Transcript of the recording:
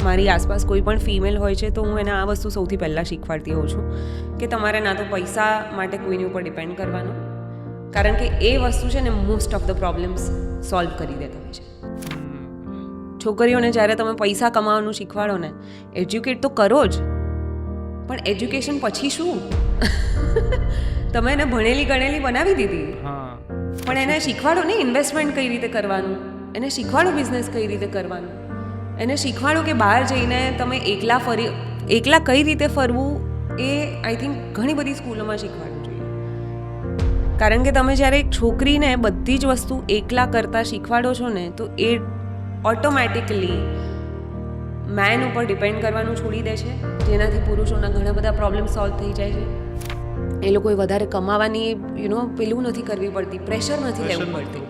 મારી આસપાસ કોઈ પણ ફિમેલ હોય છે તો હું એને આ વસ્તુ સૌથી પહેલાં શીખવાડતી હોઉં છું કે તમારે ના તો પૈસા માટે કોઈની ઉપર ડિપેન્ડ કરવાનું, કારણ કે એ વસ્તુ છે ને most of the problems solve કરી દેતા હોય છે. છોકરીઓને જ્યારે તમે પૈસા કમાવાનું શીખવાડો ને, એજ્યુકેટ તો કરો જ, પણ એજ્યુકેશન પછી શું? તમે એને ભણેલી ગણેલી બનાવી દીધી, પણ એને શીખવાડો ને ઇન્વેસ્ટમેન્ટ કઈ રીતે કરવાનું, એને શીખવાડો બિઝનેસ કઈ રીતે કરવાનું, એને શીખવાડો કે બહાર જઈને તમે એકલા કઈ રીતે ફરવું. એ આઈ થિંક ઘણી બધી સ્કૂલોમાં શીખવાડવું જોઈએ, કારણ કે તમે જ્યારે એક છોકરીને બધી જ વસ્તુ એકલા કરતાં શીખવાડો છો ને તો એ ઓટોમેટિકલી મેન ઉપર ડિપેન્ડ કરવાનું છોડી દે છે, જેનાથી પુરુષોના ઘણા બધા પ્રોબ્લેમ સોલ્વ થઈ જાય છે. એ લોકોએ વધારે કમાવાની પેલું નથી કરવી પડતી, પ્રેશર નથી લેવું પડતી.